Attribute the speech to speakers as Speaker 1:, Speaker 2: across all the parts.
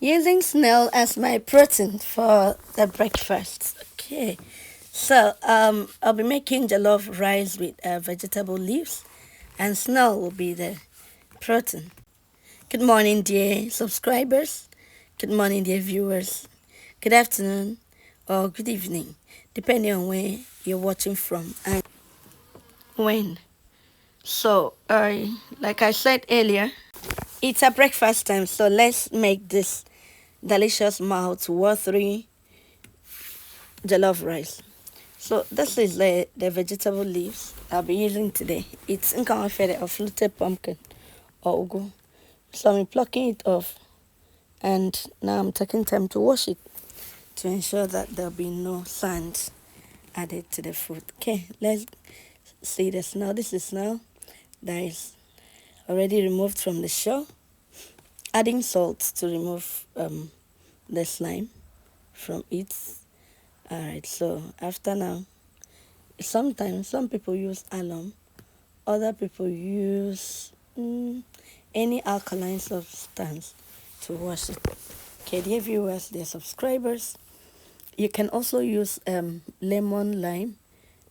Speaker 1: Using snail as my protein for the breakfast. Okay, so I'll be making jollof rice with vegetable leaves, and snail will be the protein. Good morning, dear subscribers. Good morning, dear viewers. Good afternoon or good evening, depending on where you're watching from and when. So, like I said earlier, it's a breakfast time, so let's make this delicious mouth-watering jollof rice. So this is the vegetable leaves I'll be using today. It's inconfident of fluted pumpkin or ugu. So I'm plucking it off, and now I'm taking time to wash it to ensure that there'll be no sand added to the food. Okay, let's see the snail. This is snail that is already removed from the shell. Adding salt to remove the slime from it. Alright, so after now, sometimes some people use alum, other people use any alkaline substance to wash it. Okay, dear viewers, dear subscribers, you can also use lemon, lime,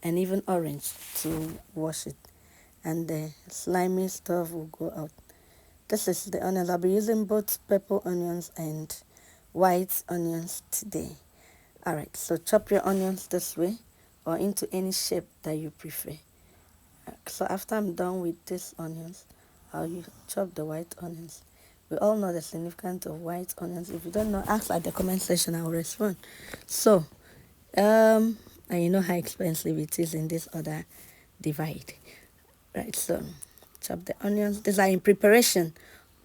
Speaker 1: and even orange to wash it, and the slimy stuff will go out. This is the onions. I'll be using both purple onions and white onions today. Alright, so chop your onions this way or into any shape that you prefer. So after I'm done with these onions, I'll chop the white onions. We all know the significance of white onions. If you don't know, ask at the comment section, I'll respond. So, and you know how expensive it is in this other divide. Right, so chop the onions. These are in preparation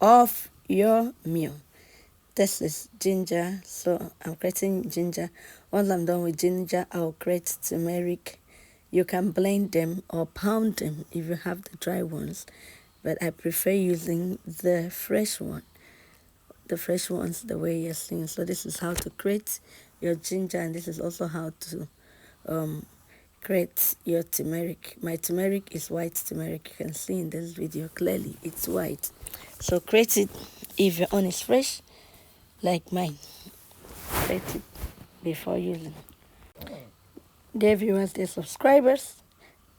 Speaker 1: of your meal. This is ginger, so I'm creating ginger. Once I'm done with ginger, I'll create turmeric. You can blend them or pound them if you have the dry ones, but I prefer using the fresh one. The fresh ones, the way you're seeing. So this is how to create your ginger, and this is also how to create your turmeric. My turmeric is white turmeric. You can see in this video clearly it's white. So create it if your own is fresh, like mine. Create it before using. Dear viewers, dear subscribers,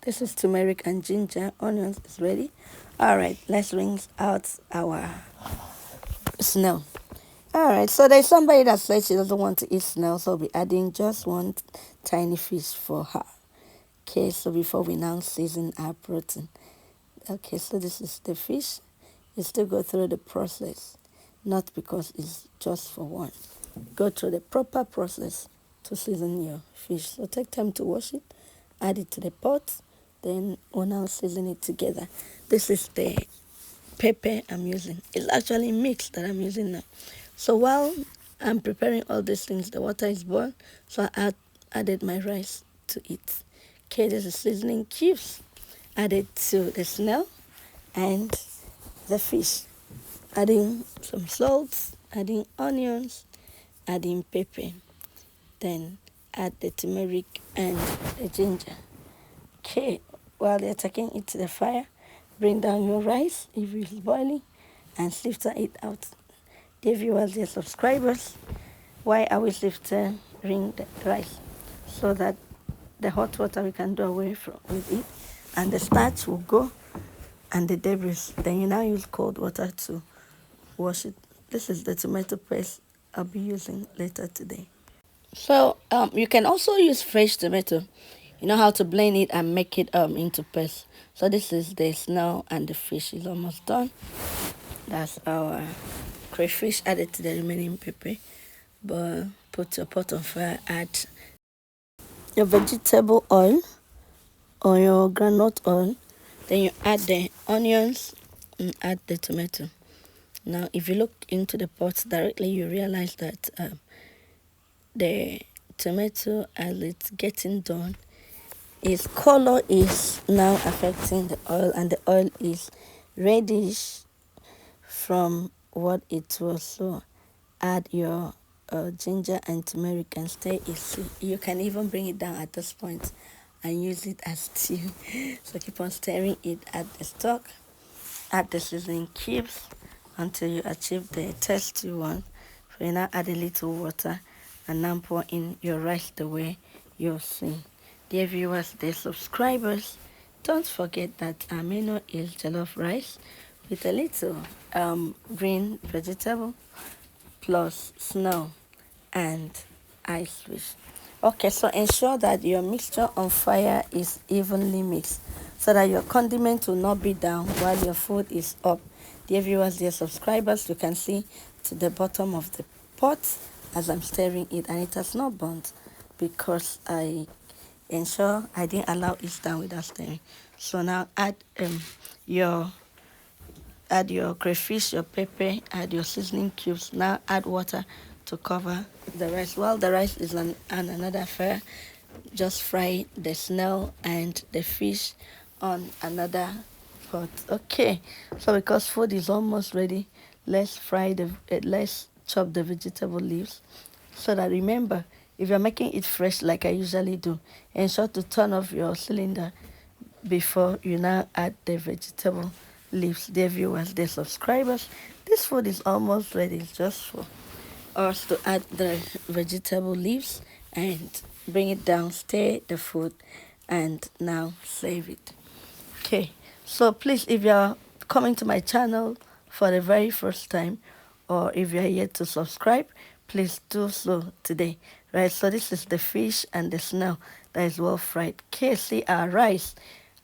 Speaker 1: this is turmeric and ginger. Onions is ready. All right, let's rinse out our snail. All right, so there's somebody that says she doesn't want to eat snail, so I'll be adding just one tiny fish for her. Okay, so before we now season our protein. Okay, so this is the fish. You still go through the process, not because it's just for one. Go through the proper process to season your fish. So take time to wash it, add it to the pot, then we'll now season it together. This is the pepper I'm using. It's actually mixed that I'm using now. So while I'm preparing all these things, the water is boiled, so I added my rice to it. Okay, this is seasoning cubes added to the snail and the fish. Adding some salt, adding onions, adding pepper. Then add the turmeric and the ginger. Okay, while they're taking it to the fire, bring down your rice if it's boiling and sift it out. Dear viewers, dear subscribers, why are we sifting the rice? So that the hot water we can do away with it, and the starch will go and the debris. Then you now use cold water to wash it. This is the tomato paste I'll be using later today. So you can also use fresh tomato. You know how to blend it and make it into paste. So this is the snail, and the fish is almost done. That's our crayfish added to the remaining pepper. But put your pot on fire, add your vegetable oil or your groundnut oil. Then you add the onions and add the tomato. Now if you look into the pot directly, you realize that the tomato, as it's getting done, its color is now affecting the oil, and the oil is reddish from what it was. So add your ginger and turmeric and stir it. You can even bring it down at this point and use it as stew. So keep on stirring it. Add the stock, add the seasoning cubes until you achieve the taste you want So you now add a little water and now pour in your rice the way you're seeing. Dear viewers, dear subscribers, don't forget that our menu is jollof rice with a little green vegetable plus snail and ice fish. Okay, so ensure that your mixture on fire is evenly mixed so that your condiment will not be down while your food is up. Dear viewers, dear subscribers, you can see to the bottom of the pot as I'm stirring it, and it has not burnt because I ensure I didn't allow it down without stirring. So now your add your crayfish, your pepper, add your seasoning cubes. Now add water to cover the rice. While the rice is on another fire, just fry the snail and the fish on another pot. Okay, so because food is almost ready, let's chop the vegetable leaves. So that, remember, if you're making it fresh like I usually do, ensure to turn off your cylinder before you now add the vegetable leaves. Dear viewers, dear subscribers, this food is almost ready. It's just for us to add the vegetable leaves and bring it down, stir the food, and now save it. Okay, so please, if you're coming to my channel for the very first time, or if you're yet to subscribe, please do so today. Right, so this is the fish and the snail that is well fried. Okay, see our rice.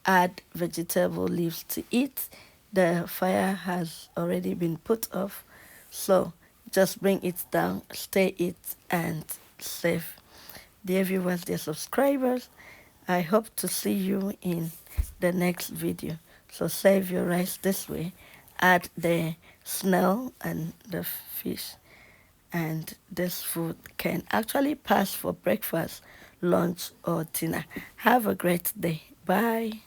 Speaker 1: Add vegetable leaves to it. The fire has already been put off, so just bring it down, stir it, and save. Dear viewers, dear subscribers, I hope to see you in the next video. So save your rice this way, add the snail and the fish, and this food can actually pass for breakfast, lunch, or dinner. Have a great day. Bye.